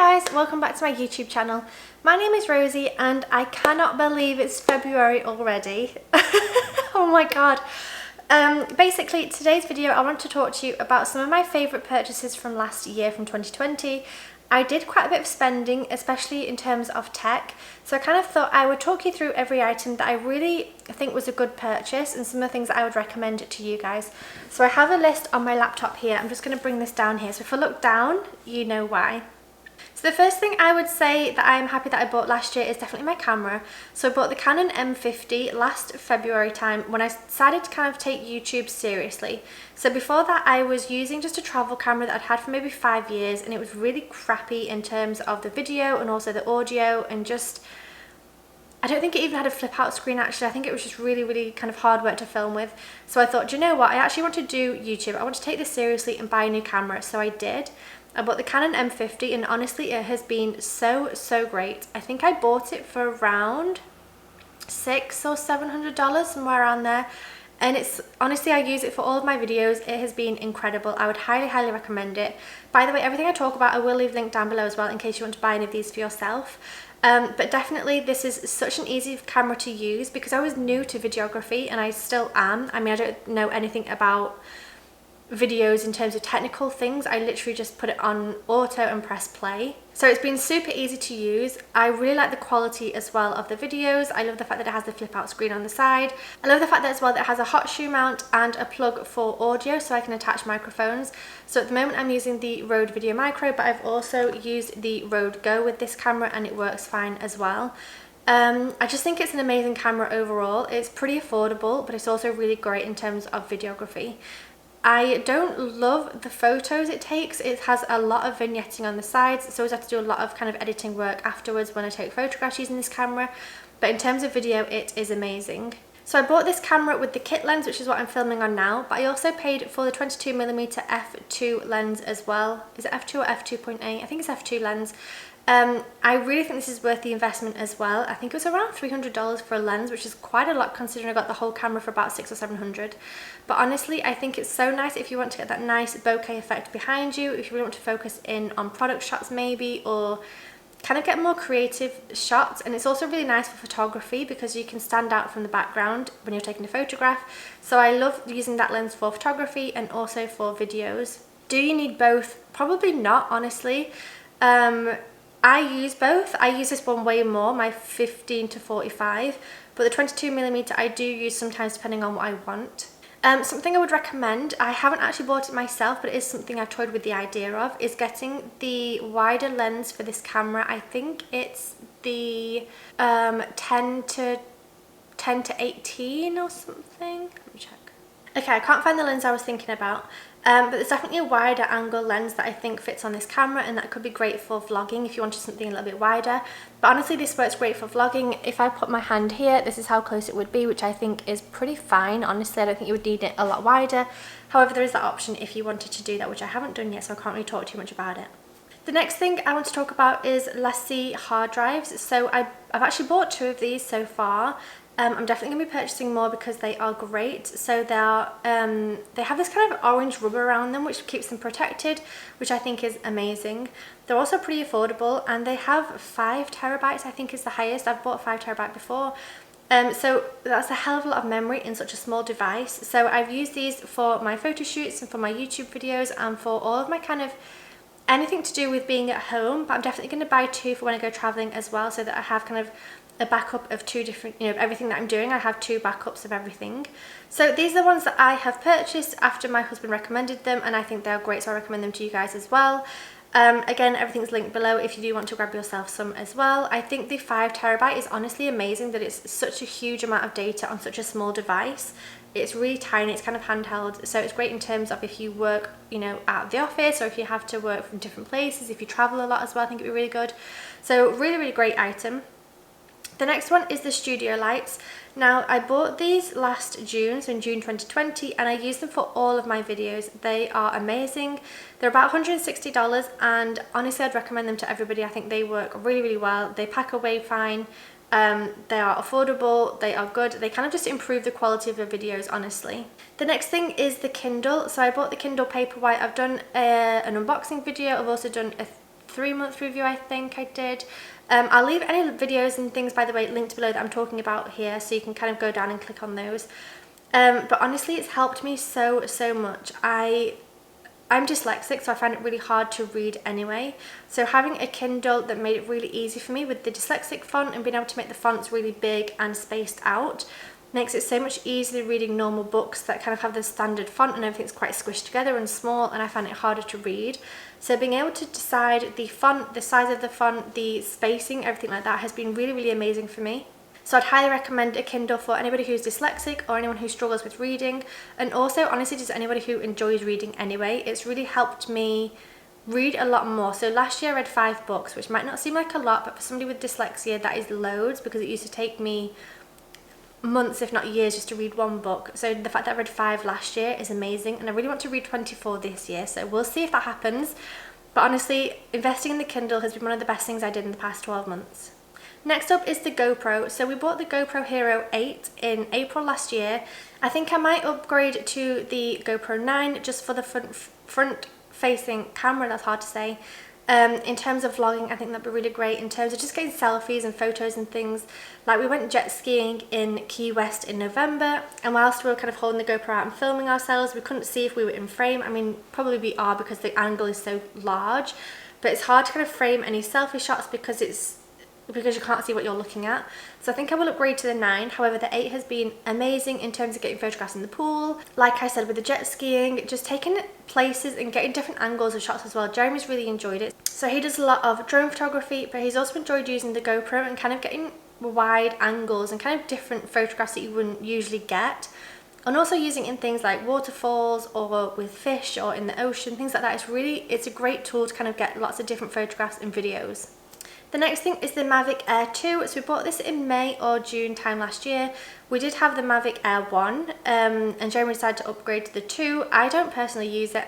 Hi guys, welcome back to my YouTube channel. My name is Rosie and I cannot believe it's February already. Oh my god. Basically today's video I want to talk to you about some of my favourite purchases from last year, from 2020. I did quite a bit of spending, especially in terms of tech, so I kind of thought I would talk you through every item that I really think was a good purchase and some of the things that I would recommend to you guys. So I have a list on my laptop here. I'm just going to bring this down here, so if I look down you know why. So the first thing I would say that I'm happy that I bought last year is definitely my camera. So I bought the Canon M50 last February time when I decided to kind of take YouTube seriously. So before that I was using just a travel camera that I'd had for maybe 5 years, and it was really crappy in terms of the video and also the audio, and just I don't think it even had a flip out screen actually. I think it was just really kind of hard work to film with. So I thought, do you know what, I actually want to do YouTube. I want to take this seriously and buy a new camera. So I did. I bought the Canon M50 and honestly it has been so great. I think I bought it for around $600 or $700, somewhere around there. And it's honestly, I use it for all of my videos. It has been incredible. I would highly recommend it. By the way, everything I talk about I will leave a link down below as well in case you want to buy any of these for yourself. But definitely this is such an easy camera to use because I was new to videography and I still am. I mean, I don't know anything about videos in terms of technical things. I literally just put it on auto and press play. So it's been super easy to use. I really like the quality as well of the videos. I love the fact that it has the flip out screen on the side. I love the fact that as well that it has a hot shoe mount and a plug for audio so I can attach microphones. So at the moment I'm using the Rode Video Micro, but I've also used the Rode Go with this camera and it works fine as well. I just think it's an amazing camera overall. It's pretty affordable, but it's also really great in terms of videography. I don't love the photos it takes. It has a lot of vignetting on the sides, so I have to do a lot of kind of editing work afterwards when I take photographs using this camera. But in terms of video, it is amazing. So I bought this camera with the kit lens, which is what I'm filming on now, but I also paid for the 22mm f2 lens as well. Is it f2 or f2.8? I think it's f2 lens. I really think this is worth the investment as well. I think it was around $300 for a lens, which is quite a lot considering I got the whole camera for about $600 or $700. But honestly, I think it's so nice if you want to get that nice bokeh effect behind you, if you really want to focus in on product shots maybe, or kind of get more creative shots. And it's also really nice for photography because you can stand out from the background when you're taking a photograph. So I love using that lens for photography and also for videos. Do you need both? Probably not, honestly. I use both. I use this one way more, my 15 to 45, but the 22mm I do use sometimes depending on what I want. Something I would recommend, I haven't actually bought it myself, but it is something I've toyed with the idea of, is getting the wider lens for this camera. I think it's the 10 to 18 or something. Let me check. Okay, I can't find the lens I was thinking about. But there's definitely a wider angle lens that I think fits on this camera, and that could be great for vlogging if you wanted something a little bit wider. But honestly, this works great for vlogging. If I put my hand here, this is how close it would be, which I think is pretty fine. Honestly, I don't think you would need it a lot wider. However, there is that option if you wanted to do that, which I haven't done yet, so I can't really talk too much about it. The next thing I want to talk about is Lassie hard drives. So I've actually bought 2 of these so far. I'm definitely going to be purchasing more because they are great. So they have this kind of orange rubber around them which keeps them protected, which I think is amazing. They're also pretty affordable and they have 5 terabytes, I think is the highest. I've bought 5 terabyte before. So that's a hell of a lot of memory in such a small device. So I've used these for my photo shoots and for my YouTube videos and for all of my kind of anything to do with being at home. But I'm definitely going to buy 2 for when I go traveling as well, so that I have kind of a backup of 2 different, everything that I'm doing. I have 2 backups of everything. So these are the ones that I have purchased after my husband recommended them, and I think they're great, so I recommend them to you guys as well. Again, everything's linked below if you do want to grab yourself some as well. I think the 5 terabyte is honestly amazing, that it's such a huge amount of data on such a small device. It's really tiny, it's kind of handheld, so it's great in terms of if you work, out of the office, or if you have to work from different places, if you travel a lot as well, I think it'd be really good. So really great item. The next one is the studio lights. Now I bought these last June, so in June 2020, and I use them for all of my videos. They are amazing. They're about $160 and honestly I'd recommend them to everybody. I think they work really well. They pack away fine. They are affordable, they are good, they kind of just improve the quality of your videos, honestly. The next thing is the Kindle. So I bought the Kindle Paperwhite. I've done an unboxing video, I've also done a 3-month review I think I did. I'll leave any videos and things, by the way, linked below that I'm talking about here, so you can kind of go down and click on those. But honestly, it's helped me so much. I'm dyslexic, so I find it really hard to read anyway. So having a Kindle that made it really easy for me with the dyslexic font and being able to make the fonts really big and spaced out makes it so much easier reading normal books that kind of have the standard font and everything's quite squished together and small, and I find it harder to read. So being able to decide the font, the size of the font, the spacing, everything like that has been really amazing for me. So I'd highly recommend a Kindle for anybody who's dyslexic or anyone who struggles with reading, and also honestly just anybody who enjoys reading anyway. It's really helped me read a lot more. So last year I read 5 books, which might not seem like a lot, but for somebody with dyslexia that is loads, because it used to take me months if not years just to read one book. So the fact that I read 5 last year is amazing, and I really want to read 24 this year, so we'll see if that happens. But honestly, investing in the Kindle has been one of the best things I did in the past 12 months. Next up is the GoPro. So we bought the GoPro Hero 8 in April last year. I think I might upgrade to the GoPro 9 just for the front facing camera, that's hard to say. In terms of vlogging, I think that'd be really great. In terms of just getting selfies and photos and things, like we went jet skiing in Key West in November, and whilst we were kind of holding the GoPro out and filming ourselves, we couldn't see if we were in frame. I mean, probably we are because the angle is so large, but it's hard to kind of frame any selfie shots because you can't see what you're looking at. So I think I will upgrade to the 9. However, the 8 has been amazing in terms of getting photographs in the pool. Like I said, with the jet skiing, just taking places and getting different angles of shots as well. Jeremy's really enjoyed it. So he does a lot of drone photography, but he's also enjoyed using the GoPro and kind of getting wide angles and kind of different photographs that you wouldn't usually get. And also using in things like waterfalls or with fish or in the ocean, things like that. It's a great tool to kind of get lots of different photographs and videos. The next thing is the Mavic Air 2. So we bought this in May or June time last year. We did have the Mavic Air 1 and Jeremy decided to upgrade to the 2. I don't personally use it.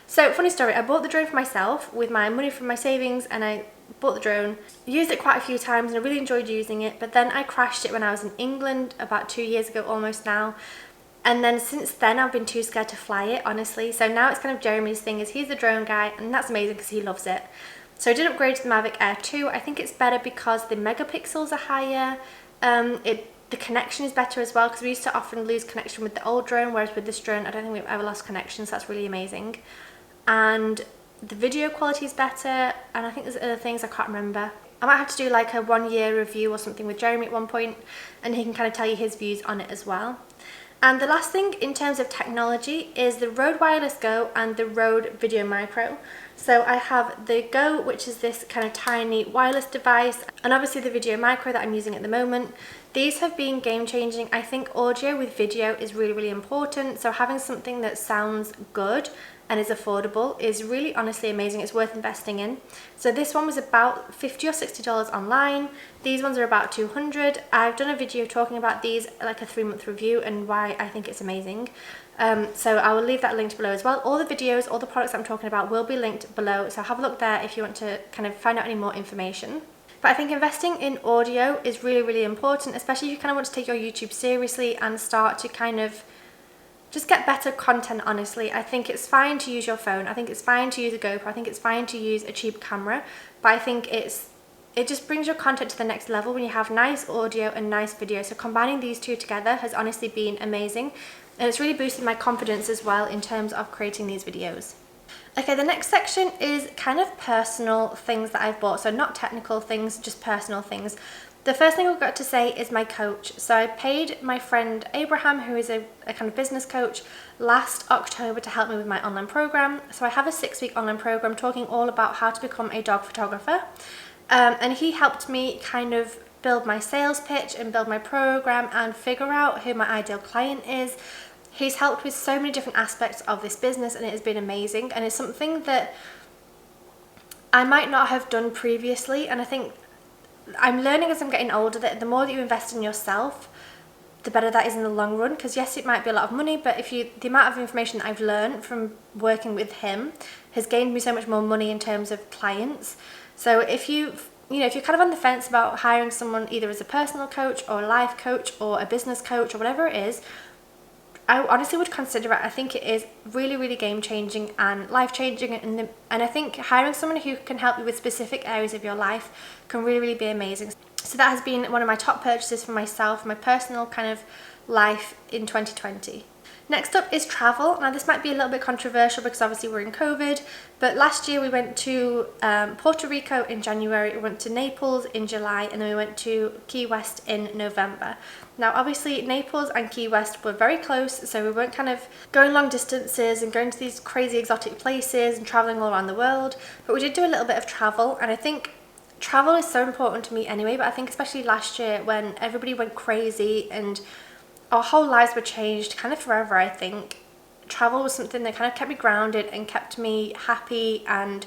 So funny story, I bought the drone for myself with my money from my savings, and I bought the drone, used it quite a few times and I really enjoyed using it, but then I crashed it when I was in England about 2 years ago almost now. And then since then I've been too scared to fly it, honestly. So now it's kind of Jeremy's thing, is he's the drone guy, and that's amazing because he loves it. So I did upgrade to the Mavic Air 2. I think it's better because the megapixels are higher. The connection is better as well, because we used to often lose connection with the old drone, whereas with this drone I don't think we've ever lost connection, so that's really amazing. And the video quality is better, and I think there's other things I can't remember. I might have to do like a 1-year review or something with Jeremy at one point, and he can kind of tell you his views on it as well. And the last thing in terms of technology is the Rode Wireless Go and the Rode Video Micro. So I have the Go, which is this kind of tiny wireless device, and obviously the Video Micro that I'm using at the moment. These have been game changing. I think audio with video is really important, so having something that sounds good and is affordable is really honestly amazing. It's worth investing in. So this one was about $50 or $60 online. These ones are about $200. I've done a video talking about these, like a 3-month review, and why I think it's amazing. So I will leave that linked below as well. All the videos, all the products I'm talking about will be linked below, so have a look there if you want to kind of find out any more information. But I think investing in audio is really important, especially if you kind of want to take your YouTube seriously and start to kind of just get better content, honestly. I think it's fine to use your phone. I think it's fine to use a GoPro. I think it's fine to use a cheap camera. But I think it just brings your content to the next level when you have nice audio and nice video. So combining these two together has honestly been amazing. And it's really boosted my confidence as well in terms of creating these videos. Okay, the next section is kind of personal things that I've bought. So not technical things, just personal things. The first thing I've got to say is my coach. So I paid my friend Abraham, who is a kind of business coach, last October to help me with my online program. So I have a 6-week online program talking all about how to become a dog photographer. And he helped me kind of build my sales pitch and build my program and figure out who my ideal client is. He's helped with so many different aspects of this business, and it has been amazing. And it's something that I might not have done previously, and I think I'm learning as I'm getting older that the more that you invest in yourself, the better that is in the long run. Because yes, it might be a lot of money, but the amount of information that I've learned from working with him has gained me so much more money in terms of clients. So if you're kind of on the fence about hiring someone either as a personal coach or a life coach or a business coach or whatever it is, I honestly would consider it. I think it is really, really game-changing and life-changing, and I think hiring someone who can help you with specific areas of your life can really, really be amazing. So that has been one of my top purchases for myself, my personal kind of life in 2020. Next up is travel. Now this might be a little bit controversial because obviously we're in COVID, but last year we went to Puerto Rico in January, we went to Naples in July, and then we went to Key West in November. Now obviously Naples and Key West were very close, so we weren't kind of going long distances and going to these crazy exotic places and traveling all around the world, but we did do a little bit of travel, and I think travel is so important to me anyway, but I think especially last year when everybody went crazy and our whole lives were changed kind of forever, I think travel was something that kind of kept me grounded and kept me happy, and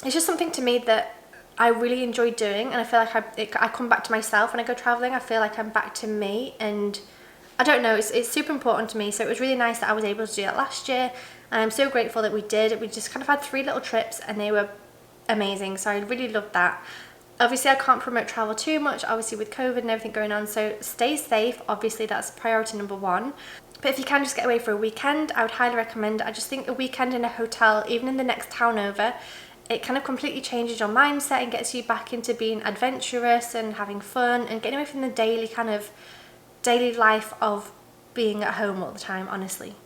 it's just something to me that I really enjoy doing, and I feel like I come back to myself when I go traveling. I feel like I'm back to me, and I don't know, it's super important to me. So it was really nice that I was able to do that last year, and I'm so grateful that we did. We just kind of had 3 little trips and they were amazing, so I really loved that. Obviously I can't promote travel too much, obviously with COVID and everything going on, so stay safe. Obviously that's priority number 1. But if you can just get away for a weekend, I would highly recommend it. I just think a weekend in a hotel, even in the next town over, it kind of completely changes your mindset and gets you back into being adventurous and having fun and getting away from the daily life of being at home all the time, honestly.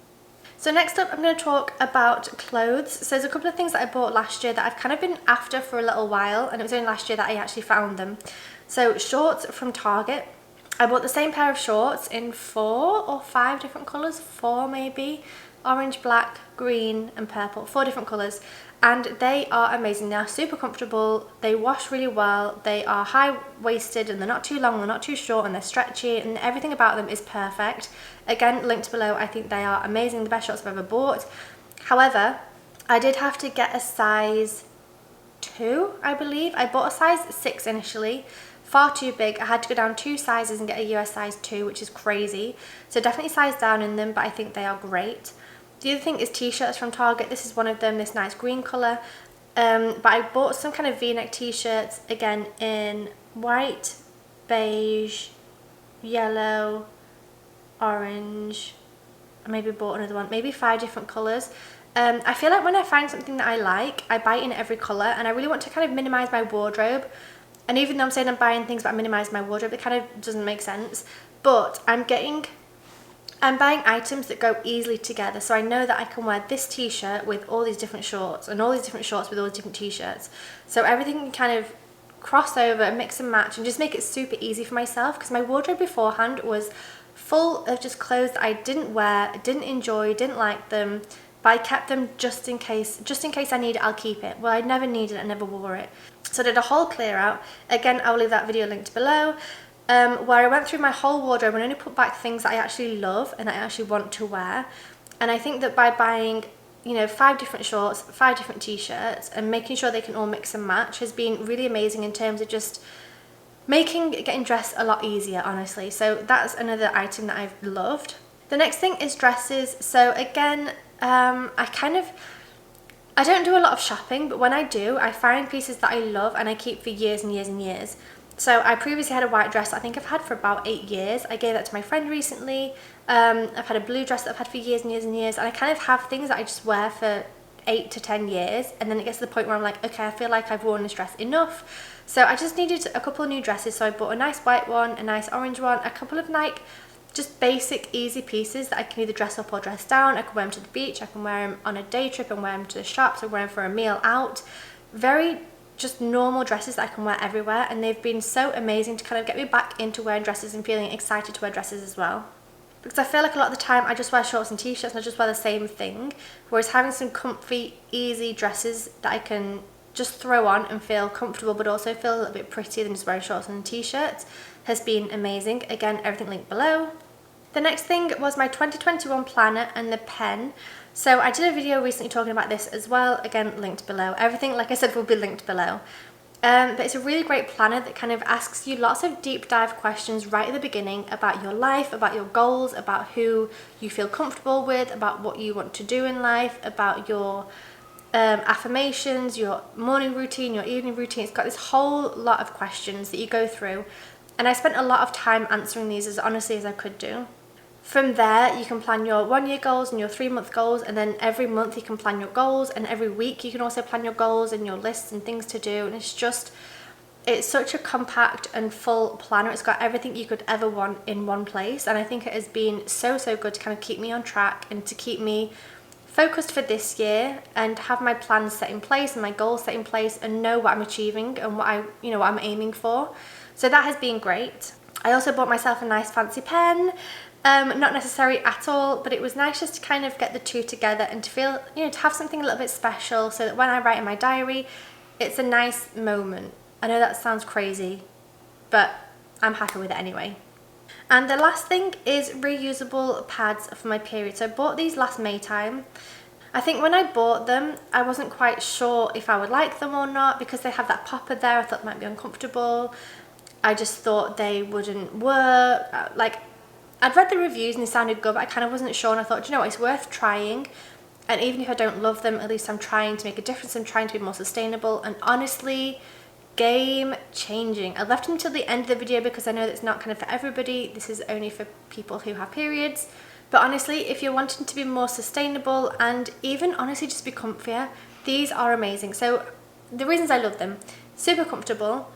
So next up I'm going to talk about clothes. So there's a couple of things that I bought last year that I've kind of been after for a little while, and it was only last year that I actually found them. So shorts from Target. I bought the same pair of shorts in 4 or 5 different colours, 4 maybe, orange, black, green and purple, 4 different colours, and they are amazing. They are super comfortable, they wash really well, they are high-waisted and they're not too long, they're not too short, and they're stretchy, and everything about them is perfect. Again, linked below. I think they are amazing, the best shorts I've ever bought. However, I did have to get a size 2, I believe. I bought a size 6 initially, far too big. I had to go down 2 sizes and get a US size 2, which is crazy. So definitely size down in them, but I think they are great. The other thing is t-shirts from Target. This is one of them, this nice green colour. But I bought some kind of v-neck t-shirts, again in white, beige, yellow, orange. I maybe bought another one, maybe 5 different colours. I feel like when I find something that I like, I buy it in every colour, and I really want to kind of minimise my wardrobe. And even though I'm saying I'm buying things but I'm minimising my wardrobe, it kind of doesn't make sense. But I'm buying items that go easily together, so I know that I can wear this t-shirt with all these different shorts and all these different shorts with all these different t-shirts. So everything can kind of cross over, mix and match, and just make it super easy for myself, because my wardrobe beforehand was full of just clothes that I didn't wear, didn't enjoy, didn't like them, but I kept them just in case I need it, I'll keep it. Well, I never needed it, I never wore it. So I did a whole clear out. Again, I'll leave that video linked below. Where I went through my whole wardrobe and only put back things that I actually love and I actually want to wear. And I think that by buying, 5 different shorts, 5 different t-shirts, and making sure they can all mix and match has been really amazing in terms of just making getting dressed a lot easier, honestly. So that's another item that I've loved. The next thing is dresses. So again, I don't do a lot of shopping, but when I do, I find pieces that I love and I keep for years and years and years. So I previously had a white dress that I think I've had for about 8 years. I gave that to my friend recently. I've had a blue dress that I've had for years and years and years, and I kind of have things that I just wear for 8 to 10 years, and then it gets to the point where I'm like, okay, I feel like I've worn this dress enough. So I just needed a couple of new dresses, so I bought a nice white one, a nice orange one, a couple of just basic easy pieces that I can either dress up or dress down. I can wear them to the beach, I can wear them on a day trip and wear them to the shops, I wear them for a meal out. Very just normal dresses that I can wear everywhere, and they've been so amazing to kind of get me back into wearing dresses and feeling excited to wear dresses as well. Because I feel like a lot of the time I just wear shorts and t-shirts and I just wear the same thing, whereas having some comfy, easy dresses that I can just throw on and feel comfortable but also feel a little bit prettier than just wearing shorts and t-shirts has been amazing. Again, everything linked below. The next thing was my 2021 planner and the pen. So I did a video recently talking about this as well, again linked below. Everything, like I said, will be linked below. But it's a really great planner that kind of asks you lots of deep dive questions right at the beginning about your life, about your goals, about who you feel comfortable with, about what you want to do in life, about your affirmations, your morning routine, your evening routine. It's got this whole lot of questions that you go through, and I spent a lot of time answering these as honestly as I could do. From there, you can plan your 1 year goals and your 3-month goals, and then every month you can plan your goals, and every week you can also plan your goals and your lists and things to do. And it's such a compact and full planner. It's got everything you could ever want in one place, and I think it has been so good to kind of keep me on track and to keep me focused for this year and have my plans set in place and my goals set in place and know what I'm achieving and what I'm aiming for. So that has been great. I also bought myself a nice fancy pen. Not necessary at all, but it was nice just to kind of get the two together and to feel, to have something a little bit special so that when I write in my diary, it's a nice moment. I know that sounds crazy, but I'm happy with it anyway. And the last thing is reusable pads for my period. So I bought these last May time. I think when I bought them, I wasn't quite sure if I would like them or not because they have that popper there. I thought it might be uncomfortable. I just thought they wouldn't work. I'd read the reviews and they sounded good, but I kind of wasn't sure, and I thought, it's worth trying. And even if I don't love them, at least I'm trying to make a difference. I'm trying to be more sustainable, and honestly, game changing. I left them until the end of the video because I know that it's not kind of for everybody. This is only for people who have periods. But honestly, if you're wanting to be more sustainable and even honestly just be comfier, these are amazing. So the reasons I love them: super comfortable,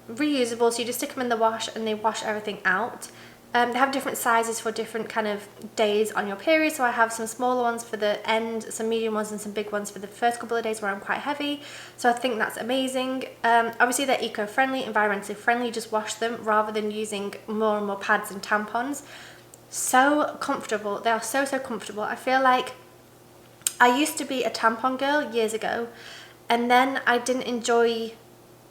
reusable, so you just stick them in the wash and they wash everything out. They have different sizes for different kind of days on your period. So I have some smaller ones for the end, some medium ones, and some big ones for the first couple of days where I'm quite heavy. So I think that's amazing. Obviously they're eco-friendly, environmentally friendly. You just wash them rather than using more and more pads and tampons. So comfortable. They are so comfortable. I feel like I used to be a tampon girl years ago, and then I didn't enjoy,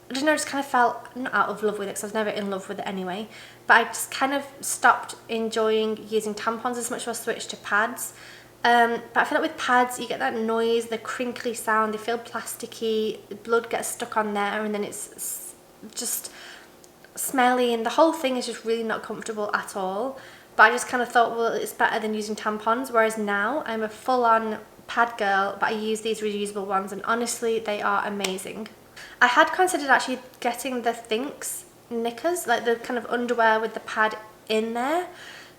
I don't know, I just kind of felt not out of love with it because I was never in love with it anyway, but I just kind of stopped enjoying using tampons as much as I switched to pads. But I feel like with pads you get that noise, the crinkly sound, they feel plasticky, blood gets stuck on there, and then it's just smelly, and the whole thing is just really not comfortable at all. But I just kind of thought, well, it's better than using tampons, whereas now I'm a full-on pad girl, but I use these reusable ones, and honestly they are amazing. I had considered actually getting the Thinx knickers, like the kind of underwear with the pad in there,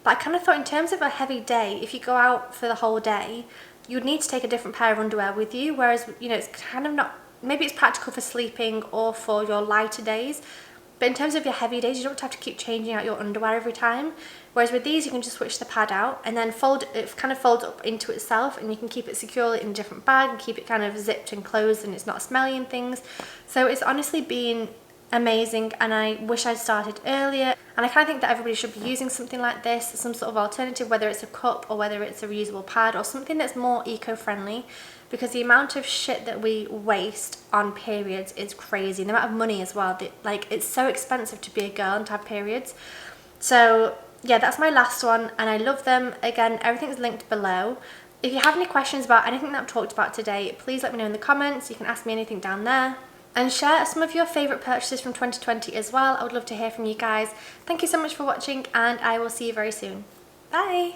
but I kind of thought in terms of a heavy day, if you go out for the whole day, you would need to take a different pair of underwear with you, whereas it's kind of not, maybe it's practical for sleeping or for your lighter days, but in terms of your heavy days, you don't have to keep changing out your underwear every time. Whereas with these, you can just switch the pad out and then it kind of folds up into itself, and you can keep it securely in a different bag and keep it kind of zipped and closed, and it's not smelly and things. So it's honestly been amazing, and I wish I'd started earlier. And I kind of think that everybody should be using something like this, some sort of alternative, whether it's a cup or whether it's a reusable pad or something that's more eco-friendly, because the amount of shit that we waste on periods is crazy. And the amount of money as well. It's so expensive to be a girl and to have periods. So yeah, that's my last one, and I love them. Again, everything's linked below. If you have any questions about anything that I've talked about today, please let me know in the comments. You can ask me anything down there. And share some of your favourite purchases from 2020 as well. I would love to hear from you guys. Thank you so much for watching, and I will see you very soon. Bye!